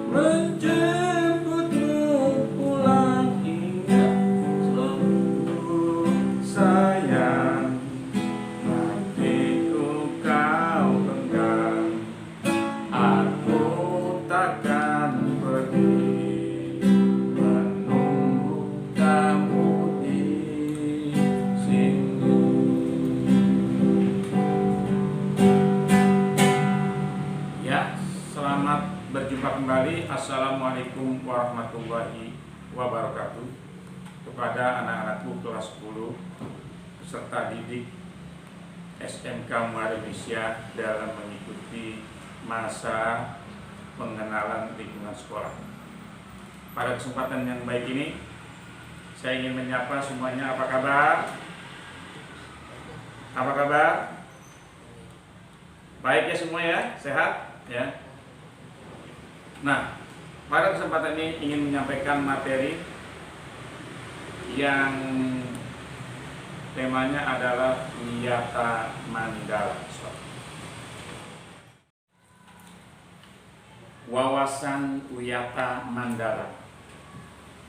menjemputmu pulang, ingat selalu sayang, hatiku kau genggam, aku takkan pergi menunggu kamu di sini. Ya, selamat berjumpa kembali. Assalamualaikum warahmatullahi wabarakatuh. Kepada anak-anakku kelas 10 peserta didik SMK Muara Indonesia dalam mengikuti masa pengenalan lingkungan sekolah. Pada kesempatan yang baik ini, saya ingin menyapa semuanya. Apa kabar? Apa kabar? Baik ya semua ya? Sehat? Ya. Nah, pada kesempatan ini ingin menyampaikan materi yang temanya adalah Wiyata Mandala. Wawasan Wiyata Mandala.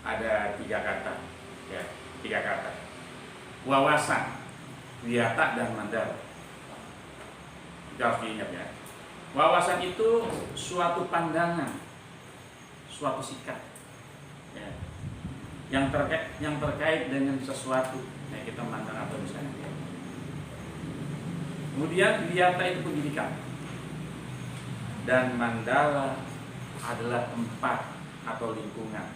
Ada 3 kata, ya, 3 kata. Wawasan, Wiyata, dan Mandala. Kita harus diingat ya. Wawasan itu suatu pandangan, suatu sikap, ya, yang terkait dengan sesuatu yang kita mandang atau misalnya. Kemudian Wiyata itu pendidikan, dan Mandala adalah tempat atau lingkungan.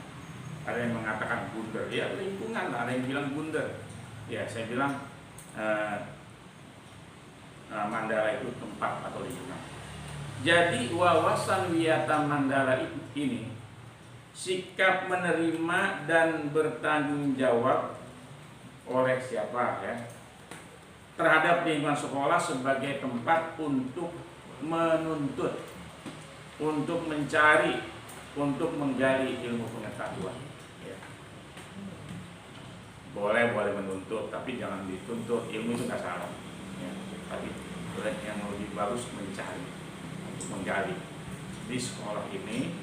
Ada yang mengatakan bundar, ya lingkungan, ada yang bilang bundar. Ya, saya bilang Mandala itu tempat atau lingkungan. Jadi wawasan Wiyata Mandala ini sikap menerima dan bertanggung jawab oleh siapa ya terhadap lingkungan sekolah sebagai tempat untuk menuntut, untuk mencari, untuk menggali ilmu pengetahuan. Ya. Boleh menuntut, tapi jangan dituntut. Ilmu itu nggak salah. Ya. Tapi yang lebih bagus mencari, untuk menggali. Di sekolah ini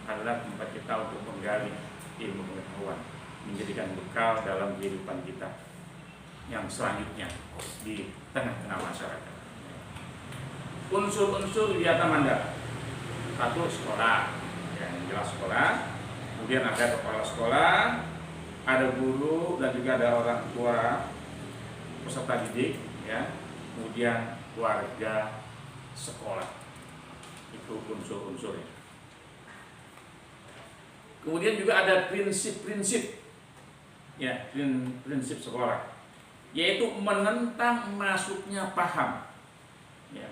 adalah tempat kita untuk menggali ilmu pengetahuan, menjadikan bekal dalam kehidupan kita yang selanjutnya di tengah-tengah masyarakat. Unsur-unsur Wiyata Mandala. 1, sekolah, yang jelas sekolah. Kemudian ada kepala sekolah, ada guru, dan juga ada orang tua peserta didik, ya. Kemudian keluarga sekolah. Itu unsur-unsurnya. Kemudian juga ada prinsip-prinsip, ya, prinsip sekolah, yaitu menentang masuknya paham, ya,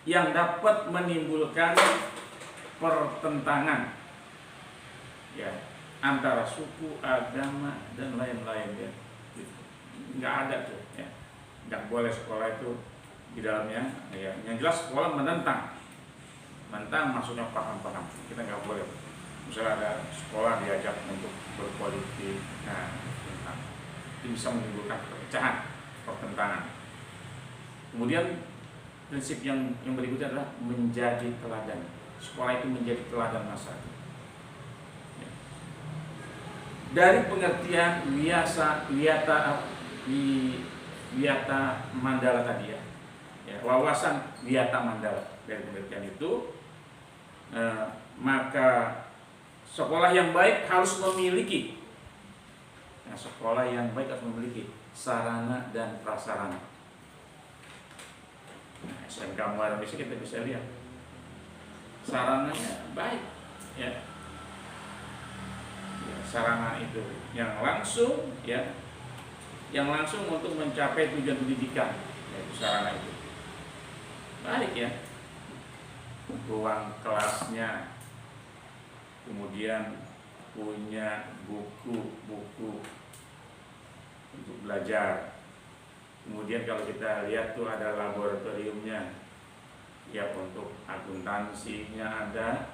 yang dapat menimbulkan pertentangan, ya, antara suku, agama, dan lain-lain, ya. Nggak ada tuh, ya. Nggak boleh sekolah itu di dalamnya, ya. Yang jelas sekolah menentang masuknya paham-paham. Kita nggak boleh. Misalnya ada sekolah diajak untuk berpolitik, nah, itu bisa menimbulkan perpecahan, pertentangan. Kemudian prinsip yang berikutnya adalah menjadi teladan. Sekolah itu menjadi teladan masyarakat. Ya. Dari pengertian Wiyata Mandala tadi, ya, wawasan Wiyata Mandala, dari pengertian itu, maka sekolah yang baik harus memiliki, sekolah yang baik harus memiliki sarana dan prasarana. SMK Muara Indonesia kita bisa lihat sarananya baik, ya. Sarana itu yang langsung, ya, yang langsung untuk mencapai tujuan pendidikan, yaitu sarana itu baik, ya. Ruang kelasnya, kemudian punya buku-buku untuk belajar. Kemudian kalau kita lihat tuh ada laboratoriumnya, ya, untuk akuntansinya ada,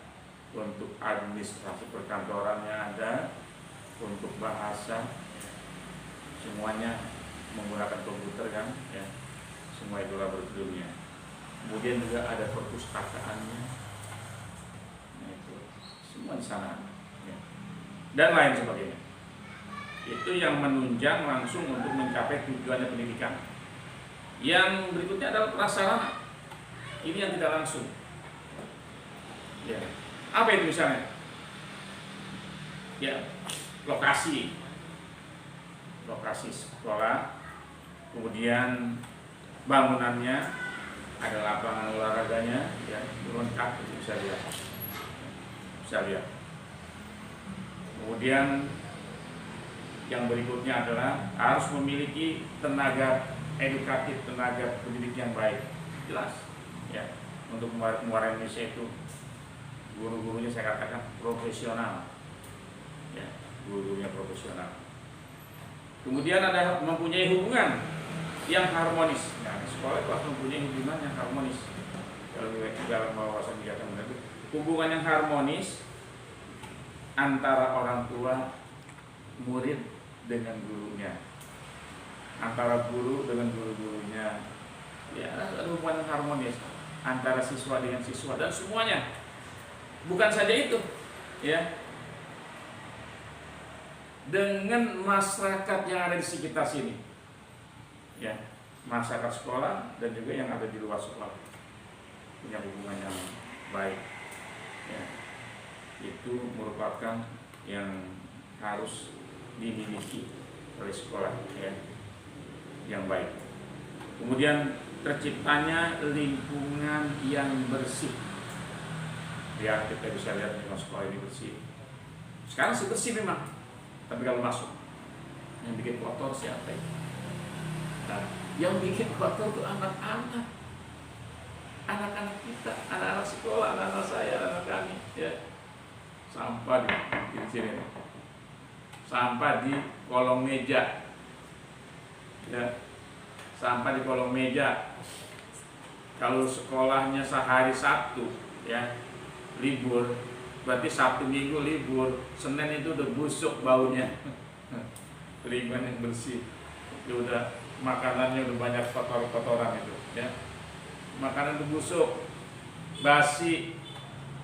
untuk administrasi perkantorannya ada, untuk bahasa, semuanya menggunakan komputer, kan, ya, semua itu laboratoriumnya. Kemudian juga ada perpustakaannya, nah, itu semua di sana, ya. Dan lain sebagainya. Itu yang menunjang langsung untuk mencapai tujuannya pendidikan. Yang berikutnya adalah prasarana. Ini yang tidak langsung. Ya. Apa itu misalnya? Ya, lokasi sekolah, kemudian bangunannya, ada lapangan olahraganya, ya, lengkap itu bisa lihat. Kemudian yang berikutnya adalah harus memiliki tenaga edukatif, tenaga pendidik yang baik, jelas, ya. Untuk Muara Indonesia itu guru-gurunya saya katakan profesional, ya, guru-gurunya profesional. Kemudian ada mempunyai hubungan yang harmonis. Nah, sekolah itu harus mempunyai hubungan yang harmonis. Kalau dalam wawasan kegiatan itu, hubungan yang harmonis antara orang tua, murid dengan gurunya, antara guru dengan guru-gurunya. Ya, ada hubungan yang harmonis antara siswa dengan siswa dan semuanya. Bukan saja itu, ya. Dengan masyarakat yang ada di sekitar sini, ya, masyarakat sekolah dan juga yang ada di luar sekolah punya hubungan yang baik, ya. Itu merupakan yang harus dimiliki oleh sekolah, ya, yang baik. Kemudian terciptanya lingkungan yang bersih, ya, kita bisa lihat di sekolah ini bersih. Sekarang sih bersih memang. Tapi kalau masuk, yang bikin kotor siapa itu? Nah, yang bikin kotor itu anak-anak kita, anak-anak sekolah, anak-anak saya, anak kami, ya. Sampah di sini, sampah di kolong meja, ya, sampah di kolong meja. Kalau sekolahnya sehari Sabtu, ya, libur. Berarti Sabtu Minggu libur, Senin itu udah busuk baunya. Lingkungan yang bersih, itu udah makanannya udah banyak kotoran itu, ya. Makanan itu busuk, basi.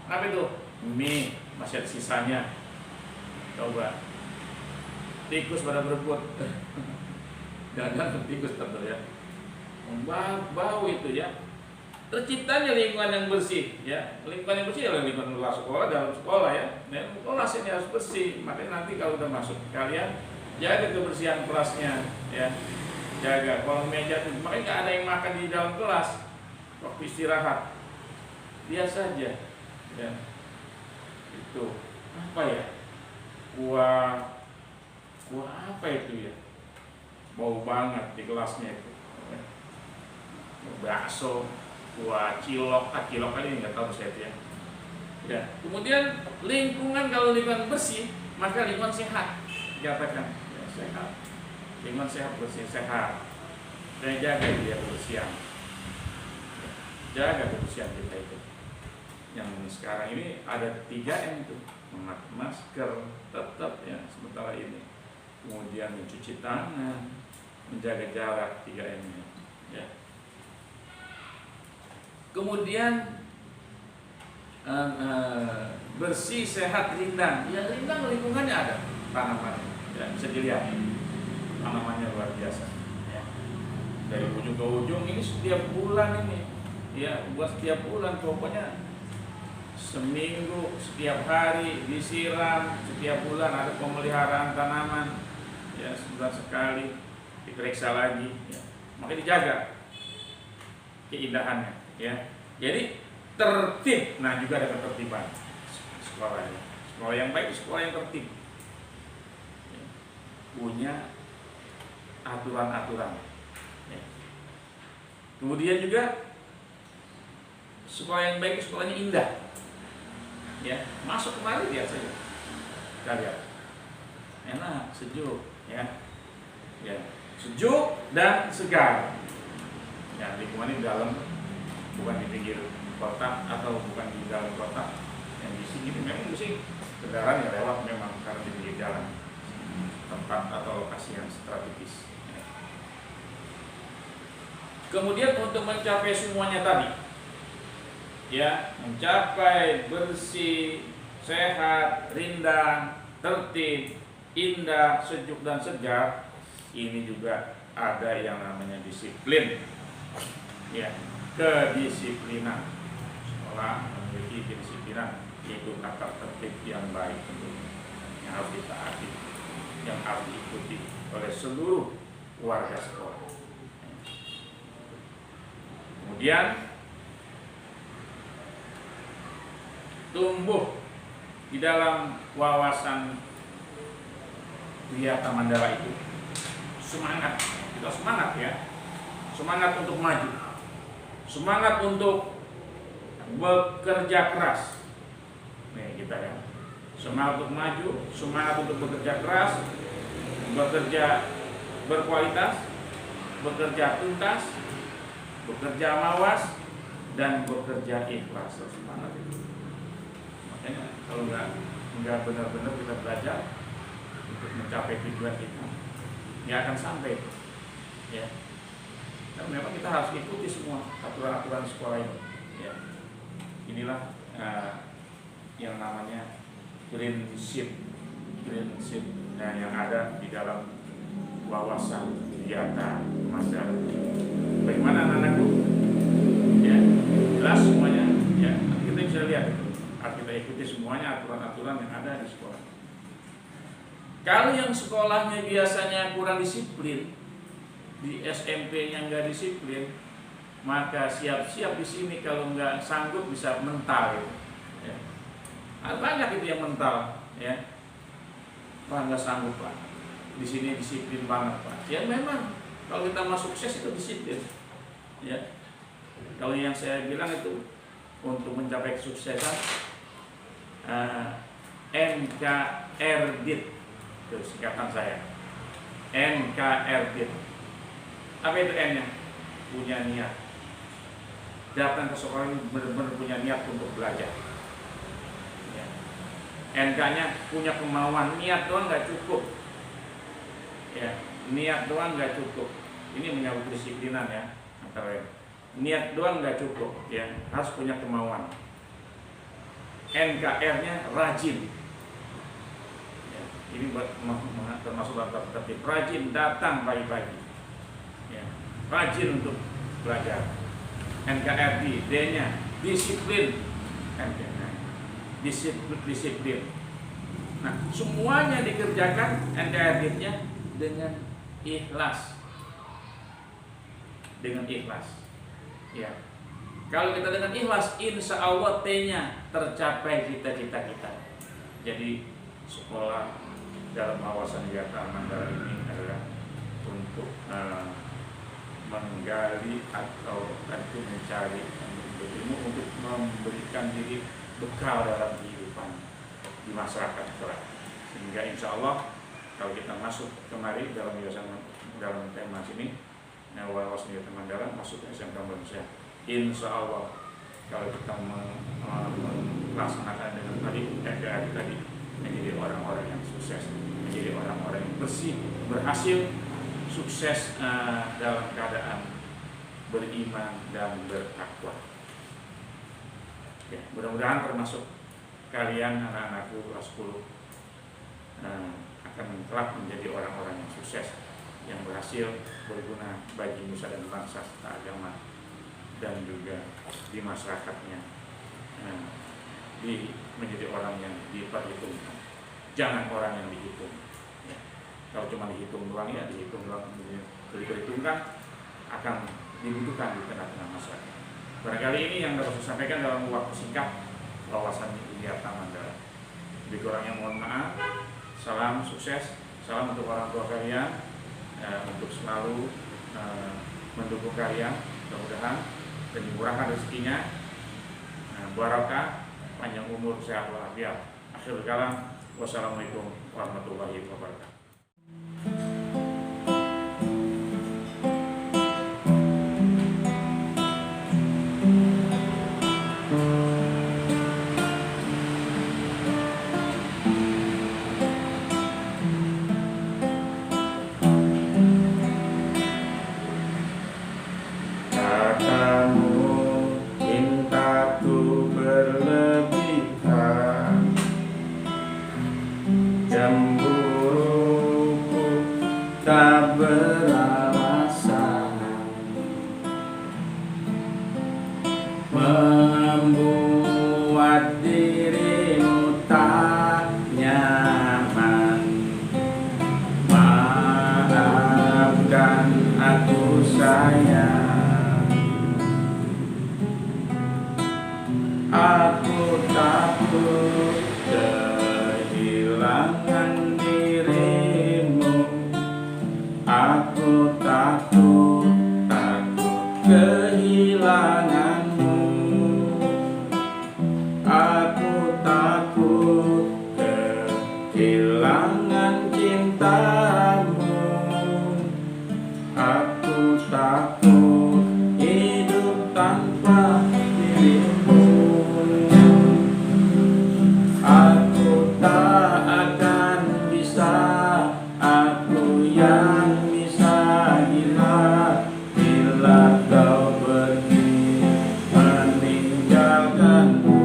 Apa itu? Mie masih ada sisanya. Coba. Tikus pada berebut. Jangan tikus tentu, ya. Bau itu, ya. Terciptanya lingkungan yang bersih, ya. Lingkungan yang bersih adalah lingkungan luar sekolah, dalam sekolah, ya. Dan kelas ini harus bersih. Makanya nanti kalau udah masuk kalian jaga kebersihan kelasnya, ya. Jaga kolong meja itu. Makanya nggak ada yang makan di dalam kelas waktu istirahat. Biasa aja, ya. Itu apa ya? Kuah apa itu, ya? Bau banget di kelasnya itu. Ya. Bakso, kuah cilok kali nggak tahu saya itu, ya. Ya. Kemudian lingkungan, kalau lingkungan bersih maka lingkungan sehat, dikatakan, ya, sehat. Lingkungan sehat, bersih, sehat. Dan jaga dia kebersihan. Jaga kebersihan kita itu. Yang sekarang ini ada 3M itu, memakai masker tetap, ya, sementara ini. Kemudian mencuci tangan, menjaga jarak, 3M-nya, ya. Kemudian bersih, sehat, rindang. Ya, rindang lingkungannya ada, tanamannya, ya, bisa dilihat. Tanamannya luar biasa, ya. Dari ujung ke ujung ini setiap bulan ini, ya, buat setiap bulan, pokoknya seminggu, setiap hari disiram, setiap bulan ada pemeliharaan tanaman, ya, sebulan sekali diperiksa lagi, ya. Makanya dijaga keindahannya, ya. Jadi tertib. Nah, juga ada ketertiban sekolahnya. Sekolah yang baik, sekolah yang tertib, ya. Punya aturan-aturan, ya. Kemudian juga sekolah yang baik, sekolahnya indah, ya. Masuk kemari lihat saja, kita lihat, enak, sejuk, ya, ya, sejuk dan segar, ya. Lingkungannya di dalam, bukan di pinggir kota atau bukan di dalam kota. Yang di sini memang mesti kendaraan yang lewat memang karena di pinggir jalan, tempat atau lokasi yang strategis, ya. Kemudian untuk mencapai semuanya tadi, ya, mencapai bersih, sehat, rindang, tertib, indah, sejuk dan segar, ini juga ada yang namanya disiplin. Ya, kedisiplinan. Sekolah memiliki kedisiplinan, yaitu tata tertib yang baik tentunya, yang harus ditaati, yang harus diikuti oleh seluruh warga sekolah. Kemudian tumbuh di dalam wawasan Wiyata Mandala itu semangat, kita semangat ya, semangat untuk maju, semangat untuk bekerja keras. Nih kita ya, semangat untuk maju, semangat untuk bekerja keras, bekerja berkualitas, bekerja tuntas, bekerja mawas, dan bekerja ikhlas. Semangat itu. Makanya kalau nggak benar-benar kita belajar untuk mencapai tujuan kita, nggak akan sampai. Ya. Dan memang kita harus ikuti semua aturan-aturan sekolah ini. Ya. Inilah yang namanya prinsip yang ada di dalam wawasan Wiyata Mandala. Bagaimana anak-anakku? Ya, jelas semuanya. Ya, kita bisa lihat itu. Harus kita ikuti semuanya aturan-aturan yang ada di sekolah. Kalau yang sekolahnya biasanya kurang disiplin, di SMP-nya nggak disiplin, maka siap-siap di sini kalau nggak sanggup bisa mental. Ya. Banyak itu yang mental, ya. Wah, nggak sanggup Pak. Di sini disiplin banget Pak. Ya memang kalau kita mau sukses itu disiplin. Ya. Kalau yang saya bilang itu untuk mencapai kesuksesan NKRDIT itu singkatan saya. NKRDIT. Apa itu N-nya? Punya niat. Datang ke sekolah ini benar-benar punya niat untuk belajar. Ya. NK-nya punya kemauan, niat doang nggak cukup. Ya, niat doang nggak cukup. Ini menyangkut disiplinan ya, antara lain. Niat doang nggak cukup, ya harus punya kemauan. NKR-nya rajin. Ya, ini termasuk dalam tertib. Rajin datang pagi-pagi. Ya, rajin untuk belajar. NKRD, D-nya disiplin. Disiplin. Nah, semuanya dikerjakan NKRD-nya dengan ikhlas. Dengan ikhlas. Ya. Kalau kita dengan ikhlas, insya Allah T-nya tercapai cita-cita kita. Jadi sekolah dalam wawasan Wiyata Mandala ini adalah untuk menggali atau mencari ilmu untuk memberikan diri bekal dalam kehidupan di masyarakat kelak. Sehingga insya Allah kalau kita masuk kemari dalam tema sini, wawasan Wiyata Mandala masuk ke SMK Malaysia, insya Allah kalau kita melaksanakan dengan tadi menjadi orang-orang yang sukses, menjadi orang-orang yang bersih, berhasil, sukses dalam keadaan beriman dan bertakwa. Ya, mudah-mudahan termasuk kalian anak-anakku kelas 10 akan kelak menjadi orang-orang yang sukses, yang berhasil berguna bagi nusa dan bangsa serta agama dan juga di masyarakatnya, menjadi orang yang diperhitungkan, jangan orang yang dihitung. Ya. Kalau cuma dihitung doang ya dihitung doang, diperhitungkan akan dibutuhkan di tengah-tengah masyarakat. Barangkali ini yang dapat saya sampaikan dalam waktu singkat wawasan Wiyata Mandala. Lebih kurangnya mohon maaf. Salam sukses, salam untuk orang tua kalian, untuk selalu mendukung kalian, mudah-mudahan dan dimurahkan rezekinya, barakah, panjang umur, sehat walafiat. Akhirul kalam, wassalamualaikum warahmatullahi wabarakatuh. beralasan membuat dirimu tak nyaman. Maafkan aku sayang, aku takut kehilangan dirimu. Aku takut kehilanganmu. Aku takut kehilangan cintamu. Aku takut hidup tanpa dirimu. Aku tak akan bisa, aku yang bisa gila bila kau pergi meninggalkanku.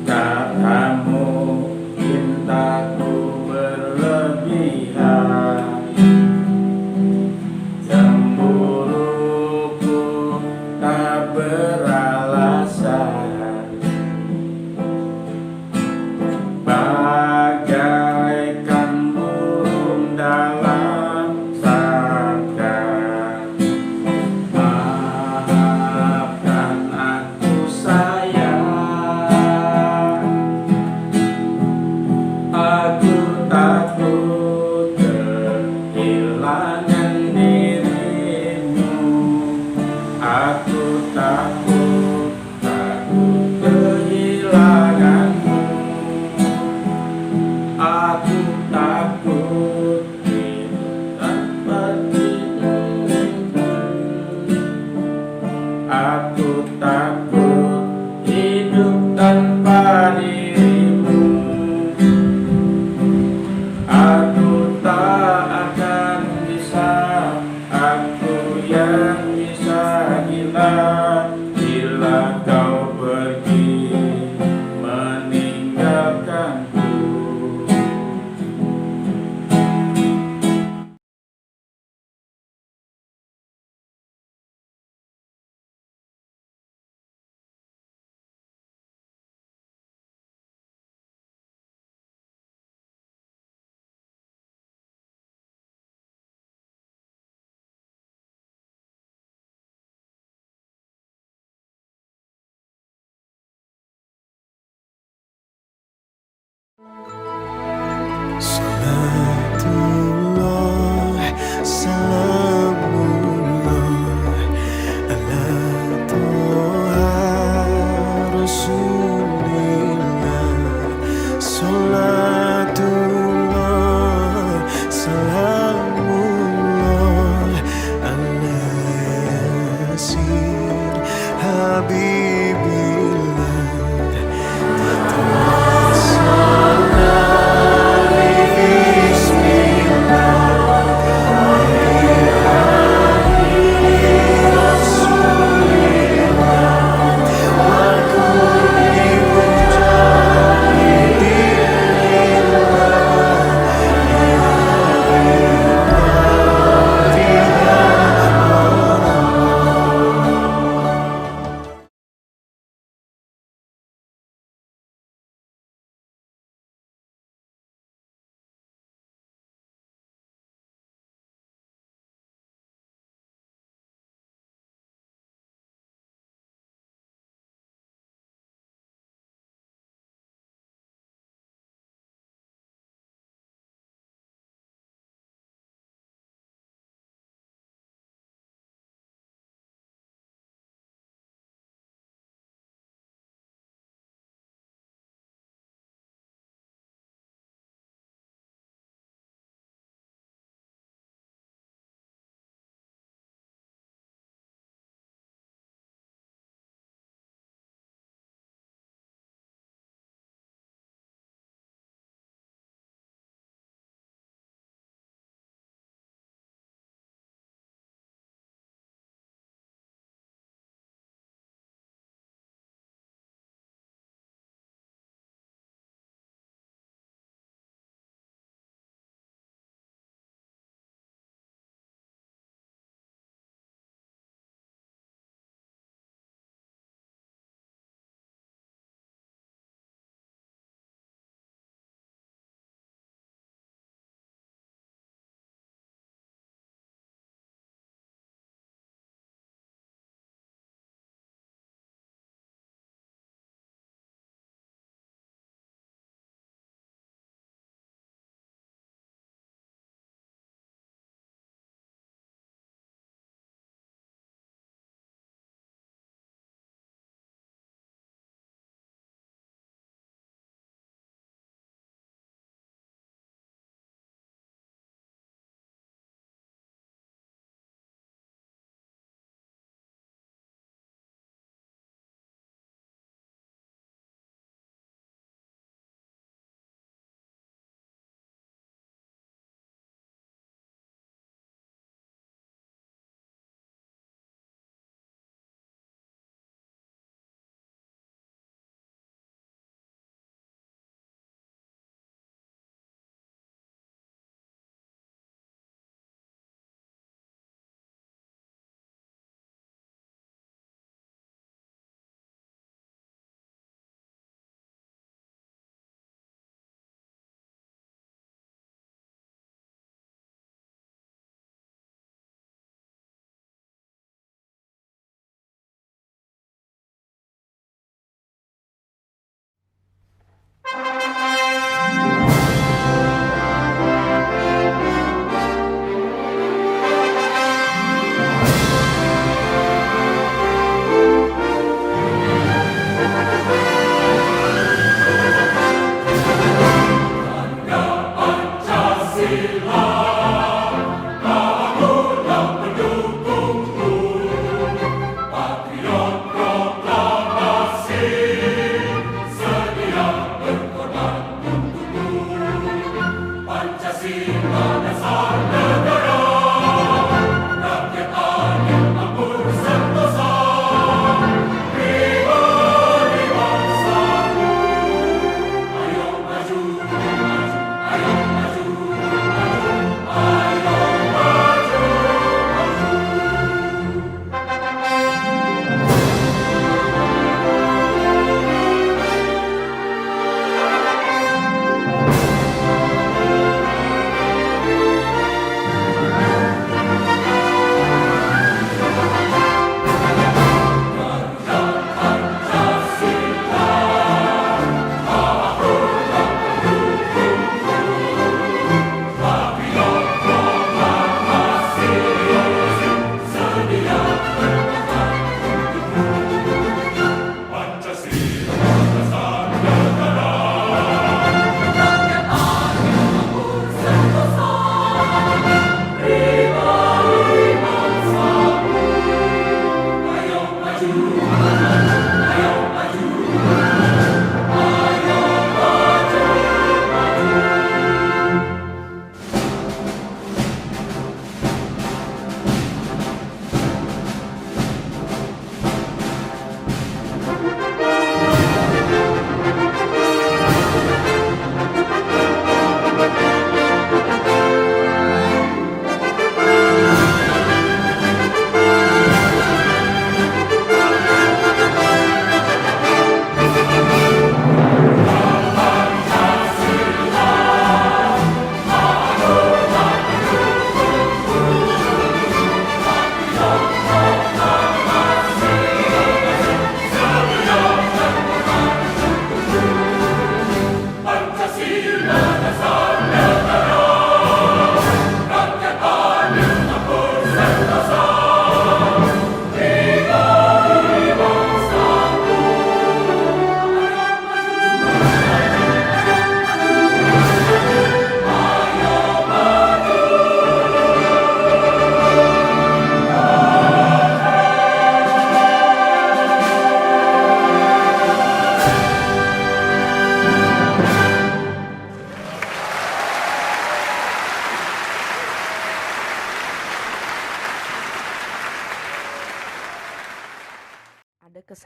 Katamu cintaku berlebihan, cemburuku tak beralasan, bagaikan burung dalam sangkar. Maafkan aku sayang, aku takut kehilangan dirimu. Aku takut kehilanganmu. Aku takut hidup tanpa dirimu. Aku takut hidup tanpa dirimu. Aku tak akan bisa, aku yang bisa gila bila kau pergi meninggalkanku. Salatullah, salamullah ala toha rasulillah. Salatullah, salamullah ala yasin habibillah.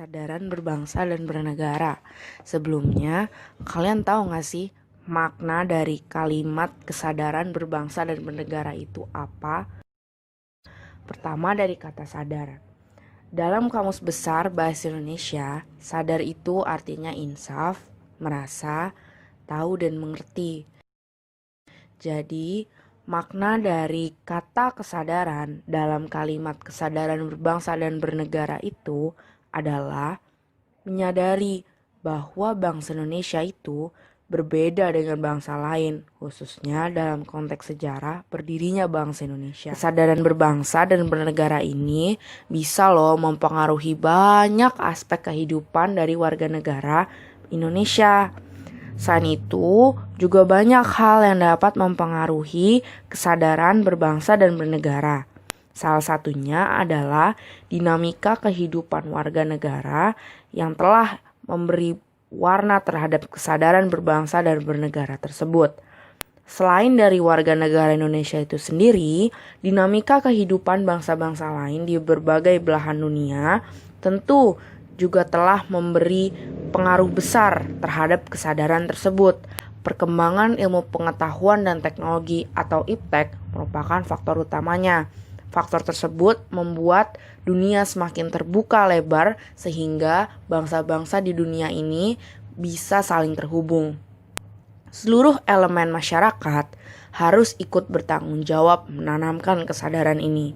kesadaran berbangsa dan bernegara. Sebelumnya, kalian tahu gak sih makna dari kalimat kesadaran berbangsa dan bernegara itu apa? Pertama dari kata sadar. Dalam Kamus Besar Bahasa Indonesia, sadar itu artinya insaf, merasa, tahu dan mengerti. Jadi, makna dari kata kesadaran dalam kalimat kesadaran berbangsa dan bernegara itu adalah menyadari bahwa bangsa Indonesia itu berbeda dengan bangsa lain, khususnya dalam konteks sejarah berdirinya bangsa Indonesia. Kesadaran berbangsa dan bernegara ini bisa loh mempengaruhi banyak aspek kehidupan dari warga negara Indonesia. Selain itu, juga banyak hal yang dapat mempengaruhi kesadaran berbangsa dan bernegara. Salah satunya adalah dinamika kehidupan warga negara yang telah memberi warna terhadap kesadaran berbangsa dan bernegara tersebut. Selain dari warga negara Indonesia itu sendiri, dinamika kehidupan bangsa-bangsa lain di berbagai belahan dunia tentu juga telah memberi pengaruh besar terhadap kesadaran tersebut. Perkembangan ilmu pengetahuan dan teknologi atau iptek merupakan faktor utamanya. Faktor tersebut membuat dunia semakin terbuka lebar sehingga bangsa-bangsa di dunia ini bisa saling terhubung. Seluruh elemen masyarakat harus ikut bertanggung jawab menanamkan kesadaran ini.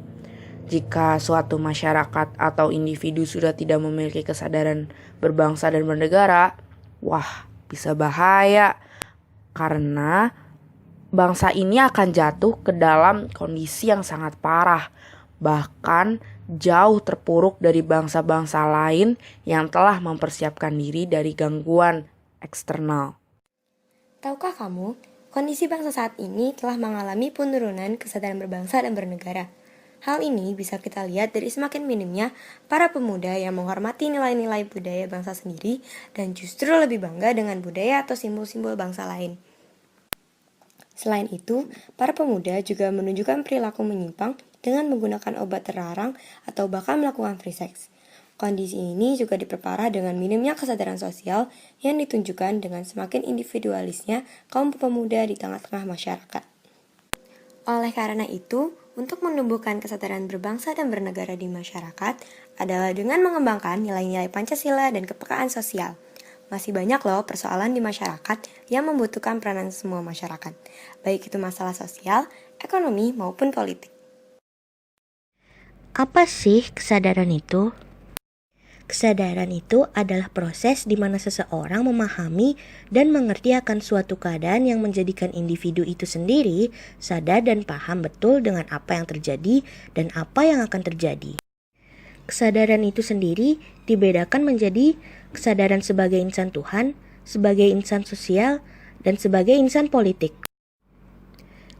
Jika suatu masyarakat atau individu sudah tidak memiliki kesadaran berbangsa dan bernegara, wah, bisa bahaya. Karena bangsa ini akan jatuh ke dalam kondisi yang sangat parah, bahkan jauh terpuruk dari bangsa-bangsa lain yang telah mempersiapkan diri dari gangguan eksternal. Tahukah kamu, kondisi bangsa saat ini telah mengalami penurunan kesadaran berbangsa dan bernegara. Hal ini bisa kita lihat dari semakin minimnya para pemuda yang menghormati nilai-nilai budaya bangsa sendiri dan justru lebih bangga dengan budaya atau simbol-simbol bangsa lain. Selain itu, para pemuda juga menunjukkan perilaku menyimpang dengan menggunakan obat terlarang atau bahkan melakukan free sex. Kondisi ini juga diperparah dengan minimnya kesadaran sosial yang ditunjukkan dengan semakin individualisnya kaum pemuda di tengah-tengah masyarakat. Oleh karena itu, untuk menumbuhkan kesadaran berbangsa dan bernegara di masyarakat adalah dengan mengembangkan nilai-nilai Pancasila dan kepekaan sosial. Masih banyak loh persoalan di masyarakat yang membutuhkan peranan semua masyarakat, baik itu masalah sosial, ekonomi, maupun politik. Apa sih kesadaran itu? Kesadaran itu adalah proses di mana seseorang memahami dan mengerti akan suatu keadaan yang menjadikan individu itu sendiri sadar dan paham betul dengan apa yang terjadi dan apa yang akan terjadi. Kesadaran itu sendiri dibedakan menjadi kesadaran sebagai insan Tuhan, sebagai insan sosial, dan sebagai insan politik.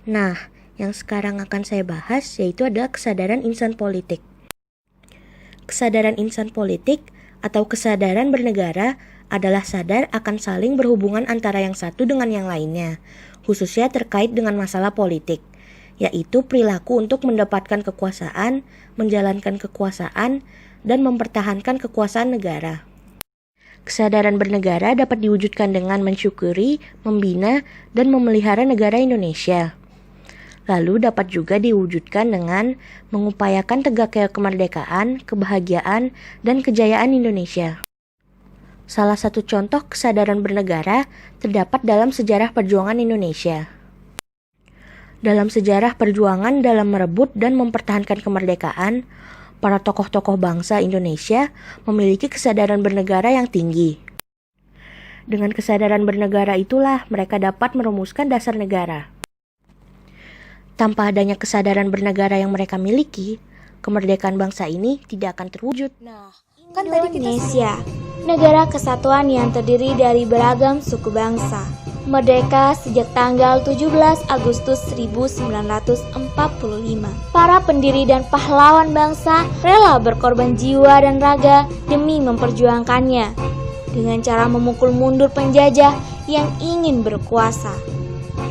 Nah, yang sekarang akan saya bahas yaitu adalah kesadaran insan politik. Kesadaran insan politik atau kesadaran bernegara adalah sadar akan saling berhubungan antara yang satu dengan yang lainnya, khususnya terkait dengan masalah politik, yaitu perilaku untuk mendapatkan kekuasaan, menjalankan kekuasaan, dan mempertahankan kekuasaan negara. Kesadaran bernegara dapat diwujudkan dengan mensyukuri, membina, dan memelihara negara Indonesia. Lalu dapat juga diwujudkan dengan mengupayakan tegaknya kemerdekaan, kebahagiaan, dan kejayaan Indonesia. Salah satu contoh kesadaran bernegara terdapat dalam sejarah perjuangan Indonesia. Dalam sejarah perjuangan dalam merebut dan mempertahankan kemerdekaan, para tokoh-tokoh bangsa Indonesia memiliki kesadaran bernegara yang tinggi. Dengan kesadaran bernegara itulah mereka dapat merumuskan dasar negara. Tanpa adanya kesadaran bernegara yang mereka miliki, kemerdekaan bangsa ini tidak akan terwujud. Nah, kan Indonesia, negara kesatuan yang terdiri dari beragam suku bangsa. Merdeka sejak tanggal 17 Agustus 1945. Para pendiri dan pahlawan bangsa rela berkorban jiwa dan raga demi memperjuangkannya, dengan cara memukul mundur penjajah yang ingin berkuasa.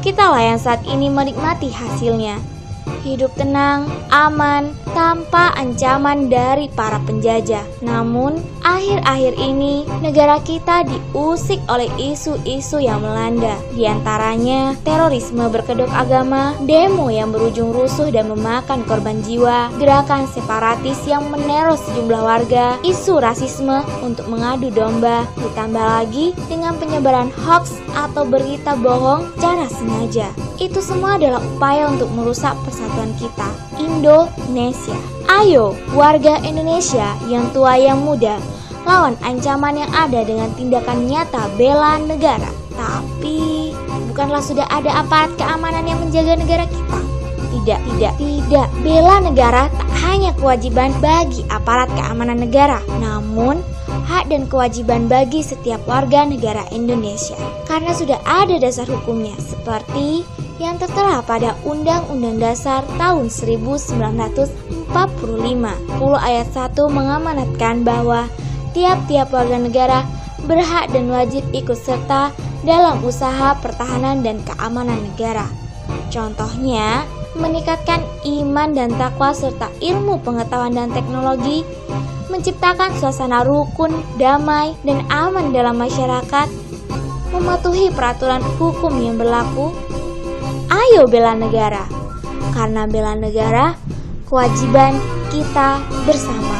Kitalah yang saat ini menikmati hasilnya. Hidup tenang, aman, tanpa ancaman dari para penjajah. Namun, Akhir-akhir ini, negara kita diusik oleh isu-isu yang melanda. Di antaranya, terorisme berkedok agama, demo yang berujung rusuh dan memakan korban jiwa, gerakan separatis yang meneror sejumlah warga, isu rasisme untuk mengadu domba, ditambah lagi dengan penyebaran hoax atau berita bohong secara sengaja. Itu semua adalah upaya untuk merusak persatuan kita, Indonesia. Ayo, warga Indonesia yang tua yang muda, lawan ancaman yang ada dengan tindakan nyata bela negara. Tapi, bukanlah sudah ada aparat keamanan yang menjaga negara kita? Tidak. Bela negara tak hanya kewajiban bagi aparat keamanan negara, namun hak dan kewajiban bagi setiap warga negara Indonesia. Karena sudah ada dasar hukumnya, seperti yang tertera pada Undang-Undang Dasar tahun 1945. 10 ayat 1 mengamanatkan bahwa tiap-tiap warga negara berhak dan wajib ikut serta dalam usaha pertahanan dan keamanan negara. Contohnya, meningkatkan iman dan takwa serta ilmu pengetahuan dan teknologi, menciptakan suasana rukun, damai, dan aman dalam masyarakat, mematuhi peraturan hukum yang berlaku. Ayo bela negara, karena bela negara kewajiban kita bersama.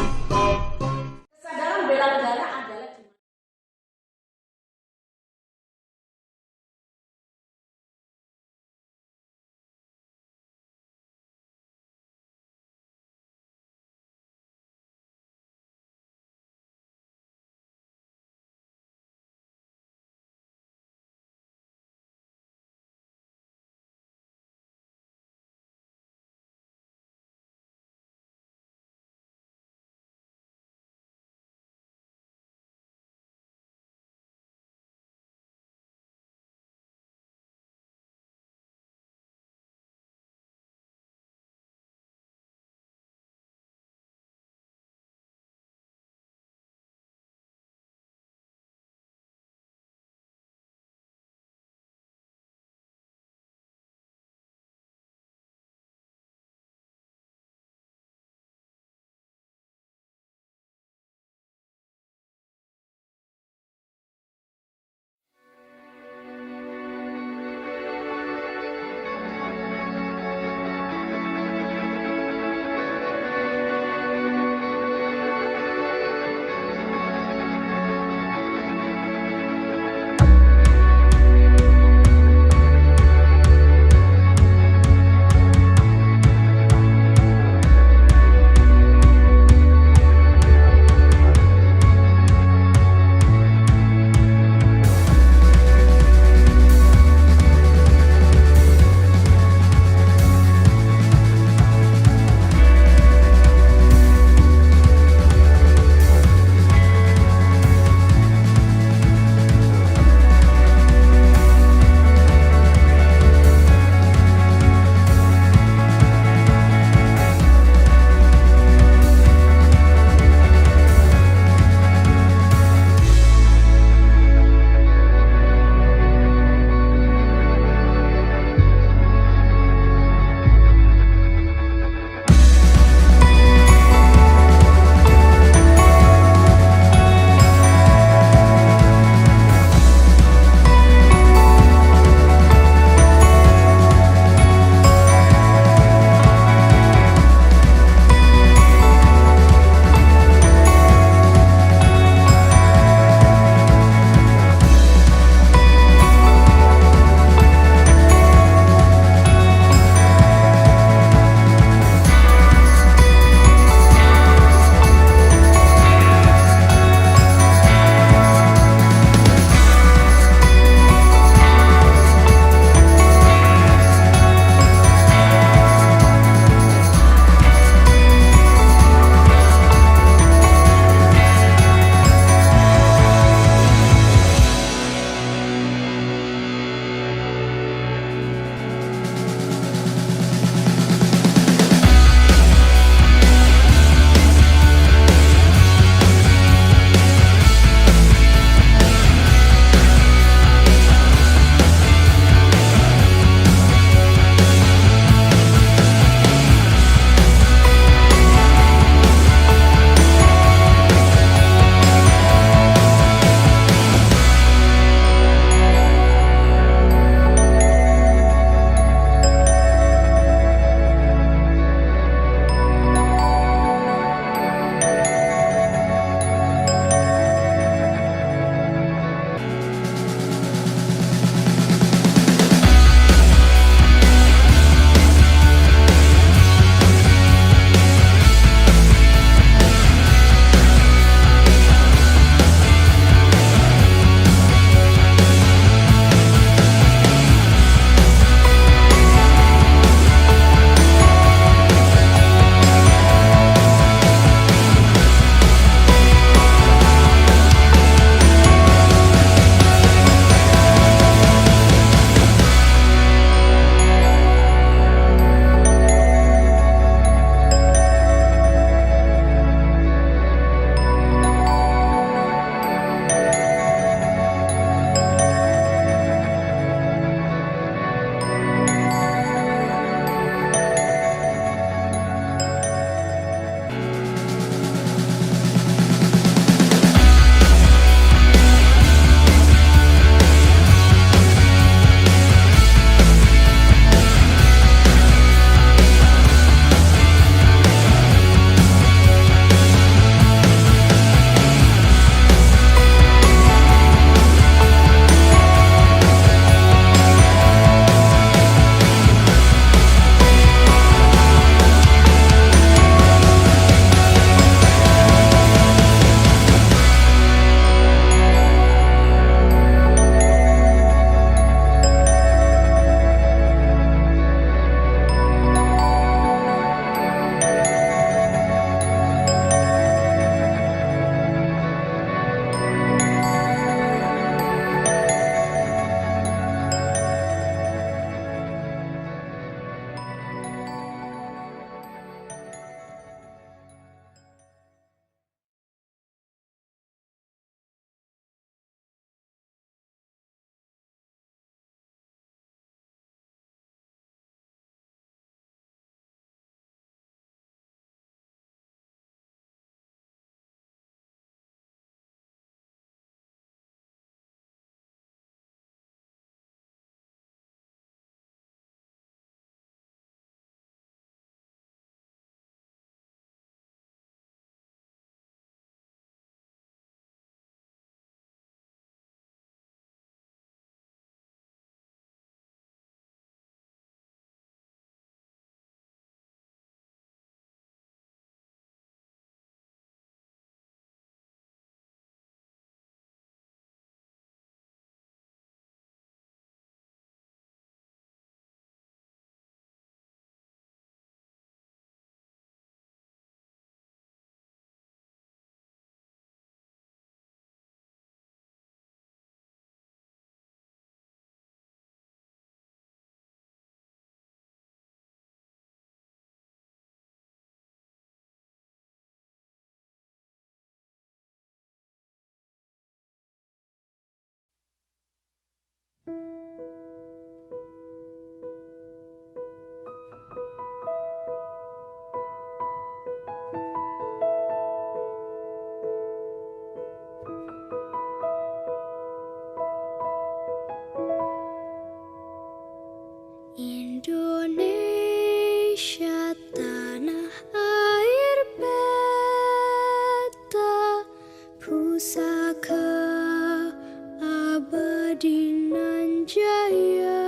jaya.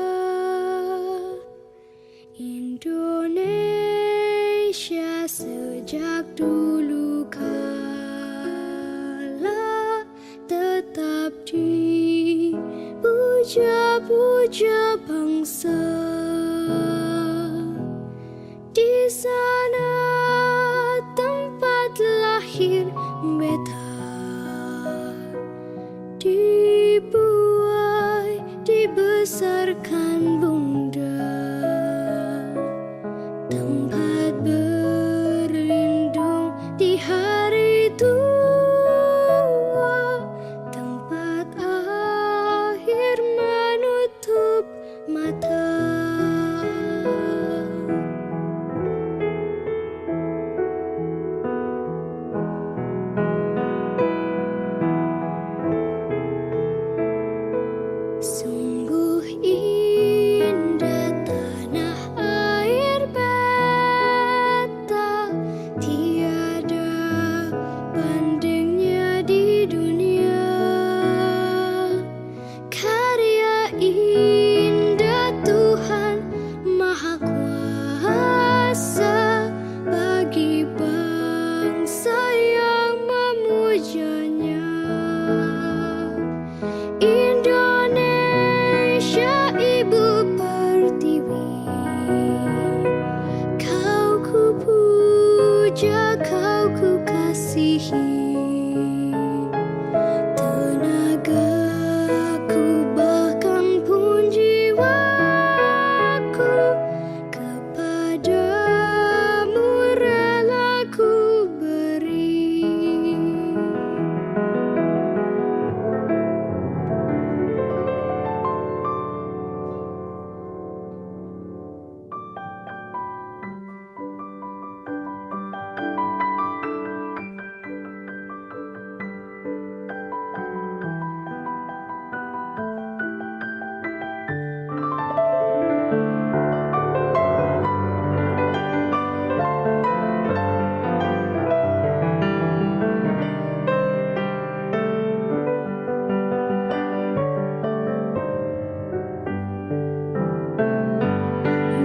Indonesia sejak dulu kala tetap dipuja-puja bangsa. Di sana tempat lahir beta, dibuai, dibesarkan bunda, tempat berlindung di hari tua, tempat akhir menutup mata. Sungguh indah tanah air beta, tiada bandingnya di dunia. Karya indah Tuhan Maha Kuasa bagi bangsa yang memujanya. Indonesia ibu pertiwi, kau ku puja, kau ku kasihi. Tenagaku bahkan pun jiwaku kepadamu rela ku beri.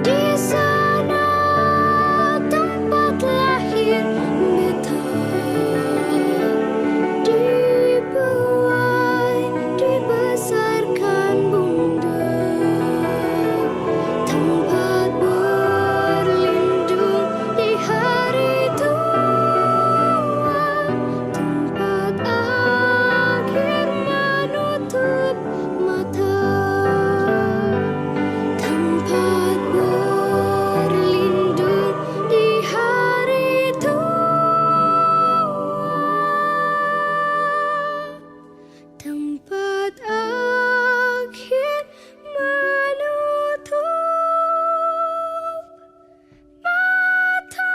Di sana tempat lahir beta, dibuai, dibesarkan bunda, tempat berlindung di hari tua, tempat akhir menutup mata, tempat berlindung di hari tua, tempat akhir menutup mata.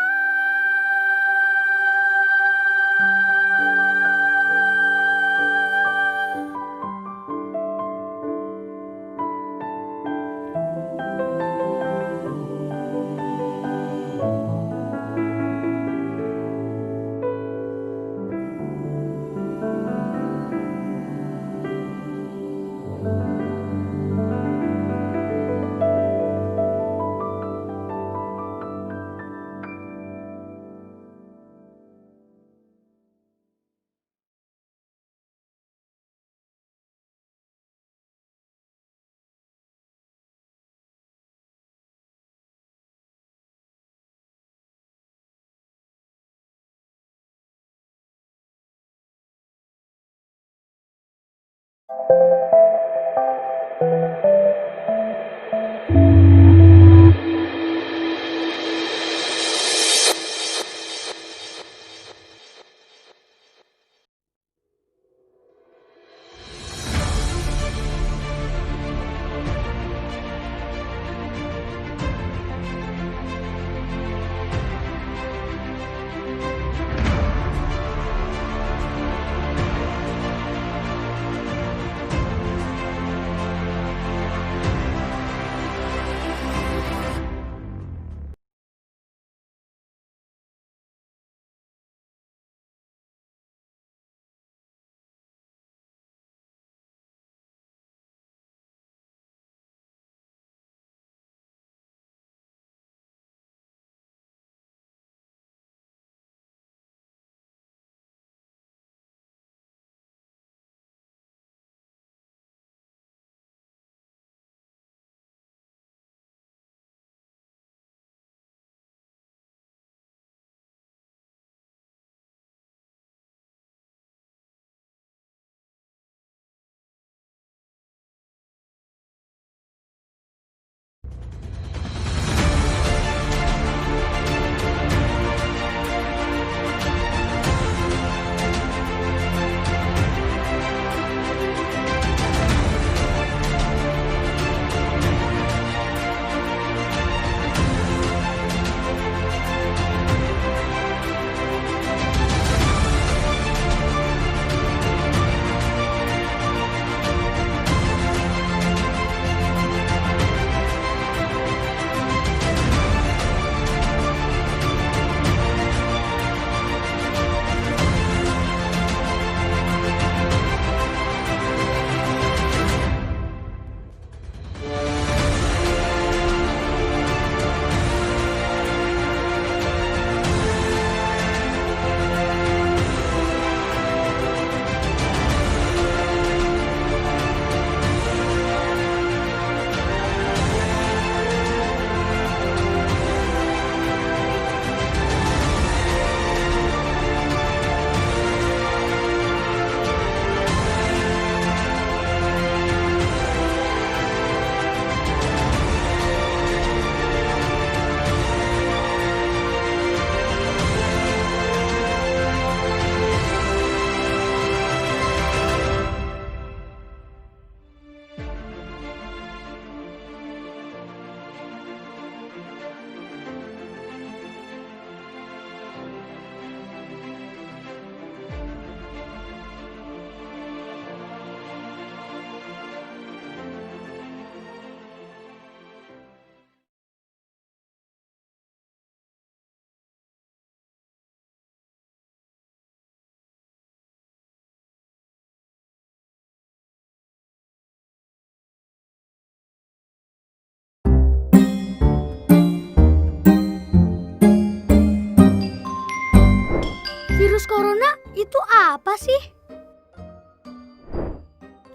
Itu apa sih?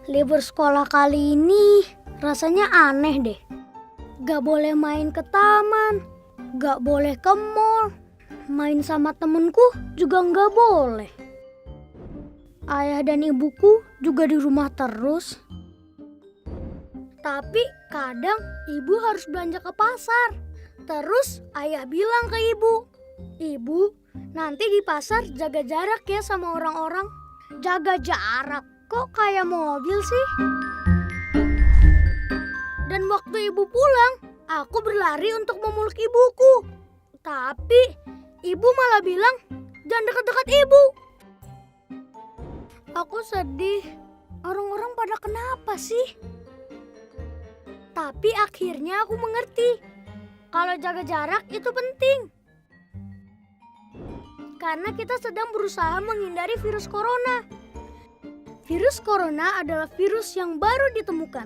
Libur sekolah kali ini rasanya aneh deh. Gak boleh main ke taman, gak boleh ke mall, main sama temenku juga gak boleh. Ayah dan ibuku juga di rumah terus. Tapi kadang ibu harus belanja ke pasar. Terus ayah bilang ke ibu, "Ibu, nanti di pasar jaga jarak ya sama orang-orang." Jaga jarak? Kok kayak mobil sih? Dan waktu ibu pulang, aku berlari untuk memeluk ibuku. Tapi ibu malah bilang, "Jangan dekat-dekat ibu." Aku sedih. Orang-orang pada kenapa sih? Tapi akhirnya aku mengerti. Kalau jaga jarak itu penting. Karena kita sedang berusaha menghindari virus corona. Virus corona adalah virus yang baru ditemukan.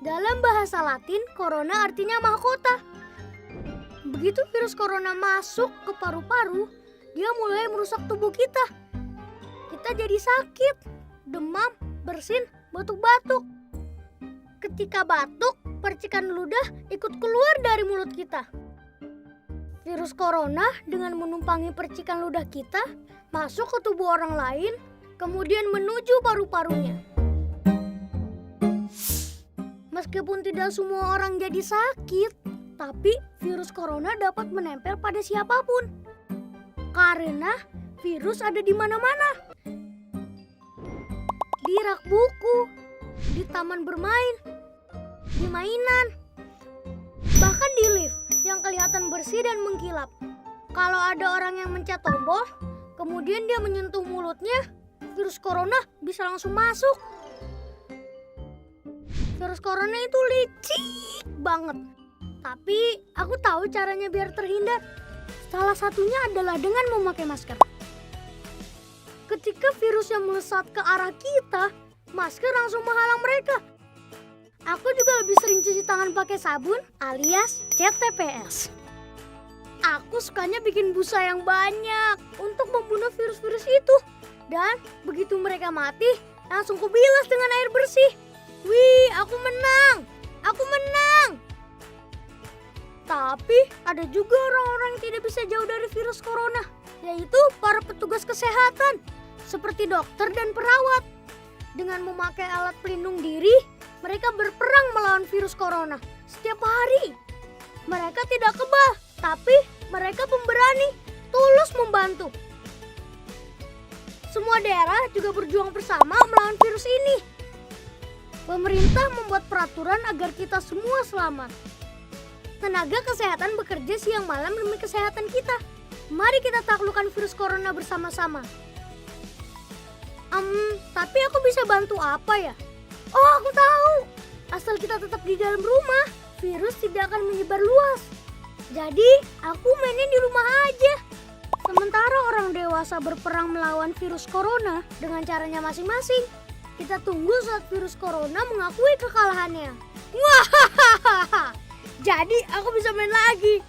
Dalam bahasa Latin, corona artinya mahkota. Begitu virus corona masuk ke paru-paru, dia mulai merusak tubuh kita. Kita jadi sakit, demam, bersin, batuk-batuk. Ketika batuk, percikan ludah ikut keluar dari mulut kita. Virus corona dengan menumpangi percikan ludah kita masuk ke tubuh orang lain, kemudian menuju paru-parunya. Meskipun tidak semua orang jadi sakit, tapi virus corona dapat menempel pada siapapun. Karena virus ada di mana-mana. Di rak buku, di taman bermain, di mainan, bahkan di lift yang kelihatan bersih dan mengkilap. Kalau ada orang yang mencet tombol, kemudian dia menyentuh mulutnya, virus corona bisa langsung masuk. Virus corona itu licik banget. Tapi aku tahu caranya biar terhindar. Salah satunya adalah dengan memakai masker. Ketika virusnya melesat ke arah kita, masker langsung menghalang mereka. Aku juga lebih sering cuci tangan pakai sabun alias CTPS. Aku sukanya bikin busa yang banyak untuk membunuh virus-virus itu. Dan begitu mereka mati, langsung kubilas dengan air bersih. Wih, aku menang! Aku menang! Tapi ada juga orang-orang yang tidak bisa jauh dari virus corona, yaitu para petugas kesehatan, seperti dokter dan perawat. Dengan memakai alat pelindung diri, mereka berperang melawan virus corona setiap hari. Mereka tidak kebal, tapi mereka pemberani, tulus membantu. Semua daerah juga berjuang bersama melawan virus ini. Pemerintah membuat peraturan agar kita semua selamat. Tenaga kesehatan bekerja siang malam demi kesehatan kita. Mari kita taklukkan virus corona bersama-sama. Tapi aku bisa bantu apa ya? Oh, aku tahu. Asal kita tetap di dalam rumah, virus tidak akan menyebar luas. Jadi, aku mainnya di rumah aja. Sementara orang dewasa berperang melawan virus corona dengan caranya masing-masing. Kita tunggu saat virus corona mengakui kekalahannya. Wah, jadi aku bisa main lagi.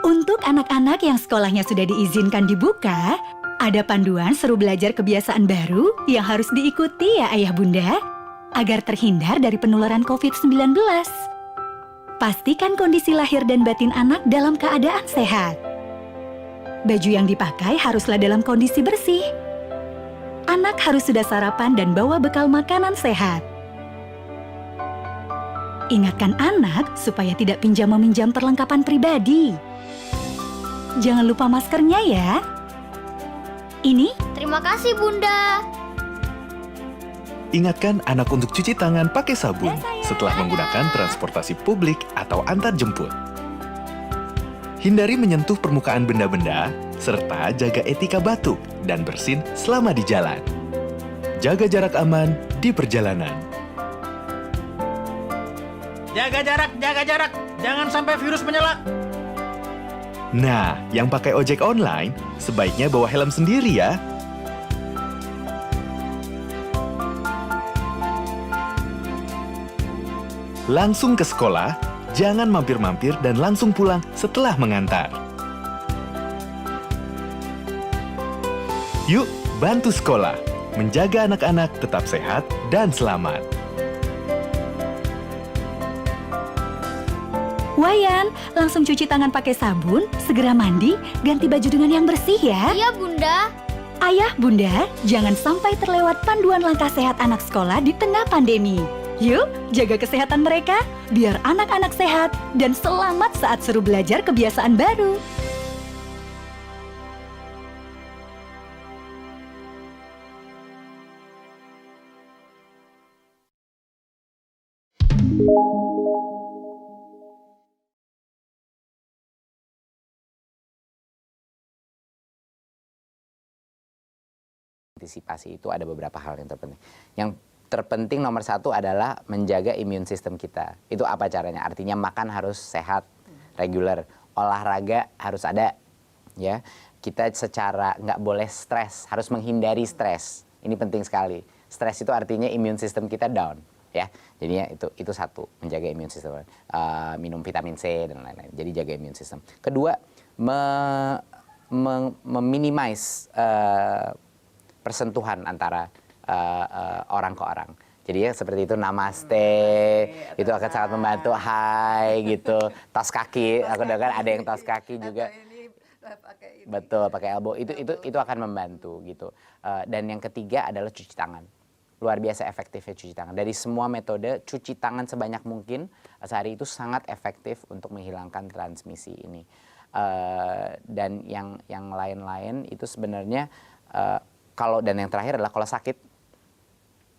Untuk anak-anak yang sekolahnya sudah diizinkan dibuka, ada panduan seru belajar kebiasaan baru yang harus diikuti ya ayah bunda, agar terhindar dari penularan COVID-19. Pastikan kondisi lahir dan batin anak dalam keadaan sehat. Baju yang dipakai haruslah dalam kondisi bersih. Anak harus sudah sarapan dan bawa bekal makanan sehat. Ingatkan anak supaya tidak pinjam-meminjam perlengkapan pribadi. Jangan lupa maskernya ya. Ini? Terima kasih, Bunda. Ingatkan anak untuk cuci tangan pakai sabun setelah menggunakan transportasi publik atau antar jemput. Hindari menyentuh permukaan benda-benda, serta jaga etika batuk dan bersin selama di jalan. Jaga jarak aman di perjalanan. Jaga jarak, jangan sampai virus menyerang. Nah, yang pakai ojek online, sebaiknya bawa helm sendiri ya. Langsung ke sekolah, jangan mampir-mampir dan langsung pulang setelah mengantar. Yuk, bantu sekolah, menjaga anak-anak tetap sehat dan selamat. Wayan, langsung cuci tangan pakai sabun, segera mandi, ganti baju dengan yang bersih ya. Iya, Bunda. Ayah, Bunda, jangan sampai terlewat panduan langkah sehat anak sekolah di tengah pandemi. Yuk, jaga kesehatan mereka, biar anak-anak sehat dan selamat saat seru belajar kebiasaan baru. Antisipasi itu ada beberapa hal yang terpenting. Yang terpenting nomor satu adalah menjaga imun sistem kita. Itu apa caranya? Artinya makan harus sehat, reguler, olahraga harus ada, ya. Kita secara nggak boleh stres, harus menghindari stres. Ini penting sekali. Stres itu artinya imun sistem kita down, ya. Jadinya itu satu, menjaga imun sistem. Minum vitamin C dan lain-lain. Jadi jaga imun sistem. Kedua, meminimize persentuhan antara orang ke orang. Jadi ya seperti itu, namaste, itu akan sangat membantu, hai gitu, tos kaki, aku dengar ada yang tos kaki juga. Betul, pakai elbow, itu akan membantu gitu. Dan yang ketiga adalah cuci tangan. Luar biasa efektifnya cuci tangan. Dari semua metode, cuci tangan sebanyak mungkin sehari itu sangat efektif untuk menghilangkan transmisi ini. Dan yang lain-lain itu sebenarnya dan yang terakhir adalah kalau sakit,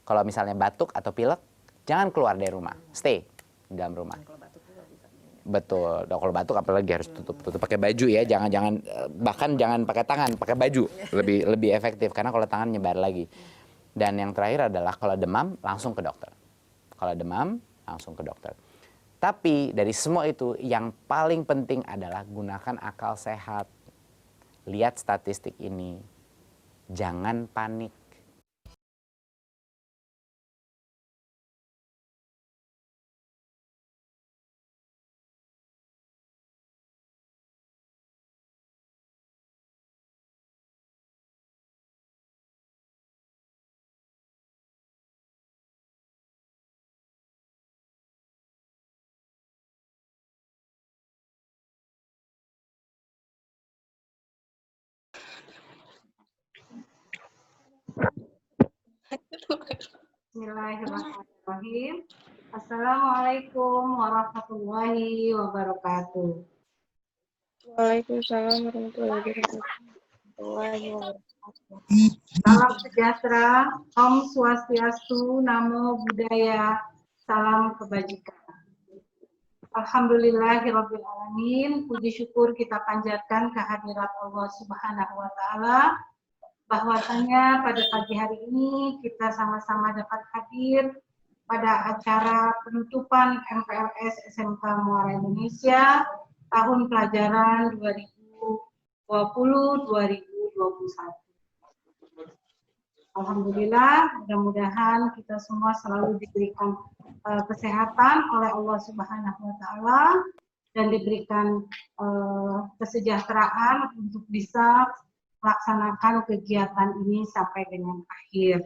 kalau misalnya batuk atau pilek, jangan keluar dari rumah, stay di dalam rumah. Betul, kalau batuk apalagi harus tutup pakai baju ya, bahkan jangan pakai tangan, pakai baju, lebih efektif karena kalau tangan nyebar lagi. Dan yang terakhir adalah kalau demam langsung ke dokter. Kalau demam langsung ke dokter. Tapi dari semua itu yang paling penting adalah gunakan akal sehat. Lihat statistik ini. Jangan panik. Bismillahirrahmanirrahim. Assalamualaikum warahmatullahi wabarakatuh. Waalaikumsalam warahmatullahi wabarakatuh. Salam sejahtera, Om Swastiastu, Namo Buddhaya, salam kebajikan. Alhamdulillahirabbil alamin, puji syukur kita panjatkan kehadirat Allah Subhanahu wa taala bahwasanya pada pagi hari ini kita sama-sama dapat hadir pada acara penutupan MPLS SMK Muara Indonesia tahun pelajaran 2020-2021. Alhamdulillah, mudah-mudahan kita semua selalu diberikan kesehatan oleh Allah Subhanahu wa taala dan diberikan kesejahteraan untuk bisa melaksanakan kegiatan ini sampai dengan akhir.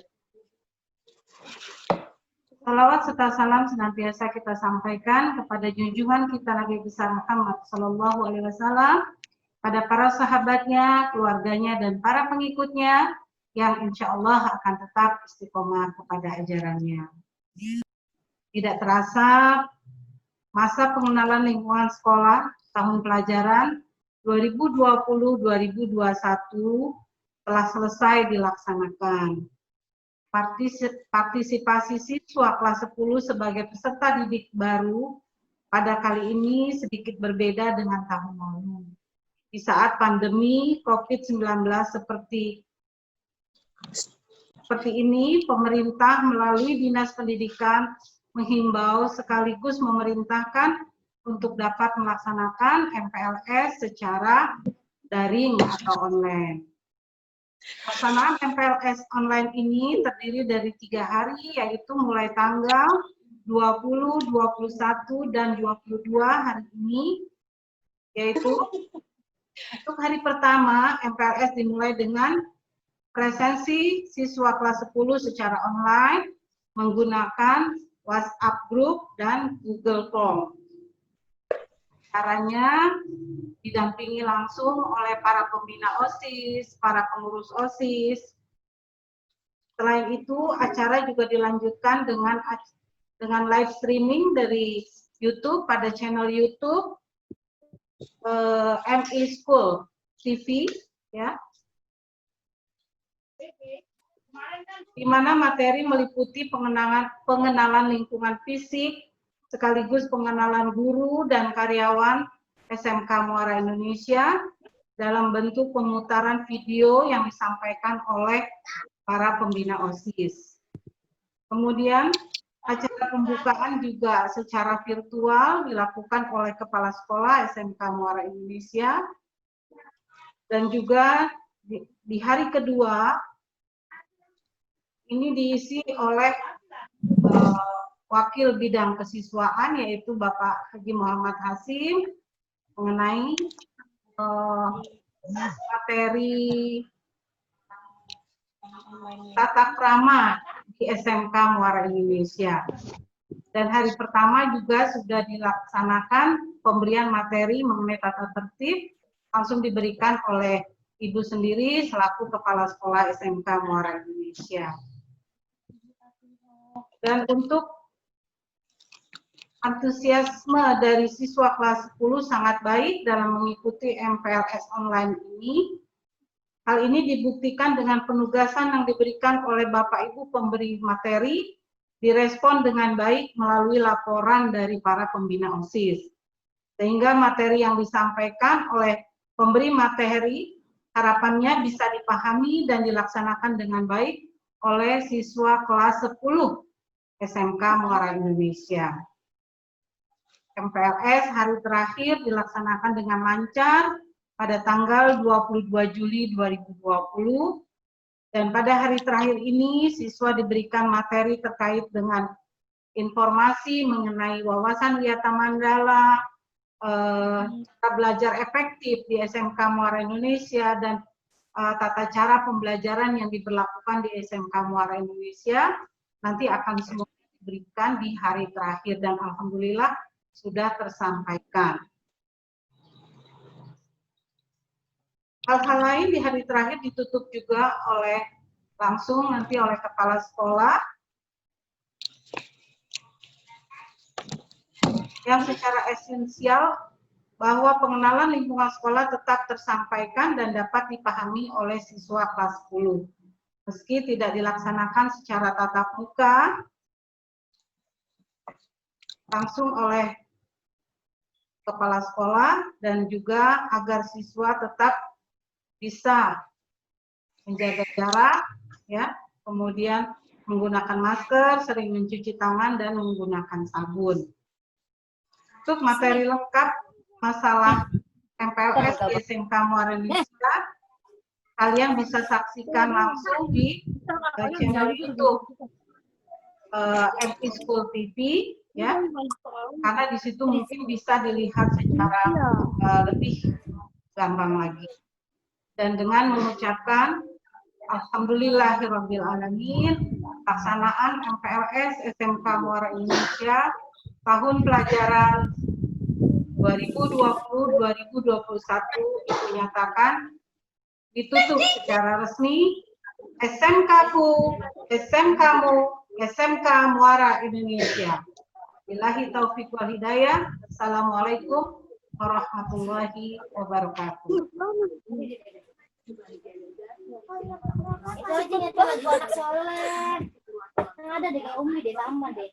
Salawat serta salam senantiasa kita sampaikan kepada junjungan kita Nabi besar Muhammad Sallallahu Alaihi Wasallam, pada para sahabatnya, keluarganya, dan para pengikutnya yang insya Allah akan tetap istiqomah kepada ajarannya. Tidak terasa, masa pengenalan lingkungan sekolah tahun pelajaran 2020-2021 telah selesai dilaksanakan. Partisipasi siswa kelas 10 sebagai peserta didik baru pada kali ini sedikit berbeda dengan tahun lalu. di saat pandemi COVID-19 seperti ini, pemerintah melalui Dinas Pendidikan menghimbau sekaligus memerintahkan untuk dapat melaksanakan MPLS secara daring atau online. Pelaksanaan MPLS online ini terdiri dari 3 hari, yaitu mulai tanggal 20, 21, dan 22 hari ini, yaitu untuk hari pertama MPLS dimulai dengan presensi siswa kelas 10 secara online menggunakan WhatsApp Group dan Google Form. Caranya didampingi langsung oleh para pembina OSIS, para pengurus OSIS. Selain itu, acara juga dilanjutkan dengan live streaming dari YouTube pada channel YouTube MI School TV, ya, di mana materi meliputi pengenalan lingkungan fisik, sekaligus pengenalan guru dan karyawan SMK Muara Indonesia dalam bentuk pemutaran video yang disampaikan oleh para pembina OSIS. Kemudian acara pembukaan juga secara virtual dilakukan oleh Kepala Sekolah SMK Muara Indonesia, dan juga di hari kedua ini diisi oleh Wakil Bidang Kesiswaan, yaitu Bapak Haji Muhammad Hasim, mengenai materi tata krama di SMK Muara Indonesia. Dan hari pertama juga sudah dilaksanakan pemberian materi mengenai tata tertib, langsung diberikan oleh Ibu sendiri selaku Kepala Sekolah SMK Muara Indonesia. Dan untuk antusiasme dari siswa kelas 10 sangat baik dalam mengikuti MPLS online ini. Hal ini dibuktikan dengan penugasan yang diberikan oleh Bapak Ibu pemberi materi, direspon dengan baik melalui laporan dari para pembina OSIS. Sehingga materi yang disampaikan oleh pemberi materi harapannya bisa dipahami dan dilaksanakan dengan baik oleh siswa kelas 10 SMK Muara Indonesia. MPLS hari terakhir dilaksanakan dengan lancar pada tanggal 22 Juli 2020, dan pada hari terakhir ini siswa diberikan materi terkait dengan informasi mengenai wawasan Wiyata Mandala, cara belajar efektif di SMK Muara Indonesia, dan tata cara pembelajaran yang diberlakukan di SMK Muara Indonesia nanti akan semua diberikan di hari terakhir, dan alhamdulillah sudah tersampaikan. Hal-hal lain di hari terakhir ditutup juga langsung nanti oleh Kepala Sekolah yang secara esensial bahwa pengenalan lingkungan sekolah tetap tersampaikan dan dapat dipahami oleh siswa kelas 10. Meski tidak dilaksanakan secara tatap muka, langsung oleh Kepala Sekolah, dan juga agar siswa tetap bisa menjaga jarak, ya, kemudian menggunakan masker, sering mencuci tangan, dan menggunakan sabun. Untuk materi lengkap masalah MPLS di SMK Muara Indonesia, kalian bisa saksikan langsung di channel YouTube MI School TV, ya, karena di situ mungkin bisa dilihat secara lebih gampang lagi. Dan dengan mengucapkan alhamdulillahirabbil alamin, pelaksanaan MPLS SMK Muara Indonesia tahun pelajaran 2020-2021 dinyatakan ditutup secara resmi. SMK-ku, SMK-mu, SMK Muara Indonesia. Billahi taufiq wal hidayah. Assalamualaikum warahmatullahi wabarakatuh. Itu aja itu lagu anak soleh. Ada deh kayak Umi deh, sama deh.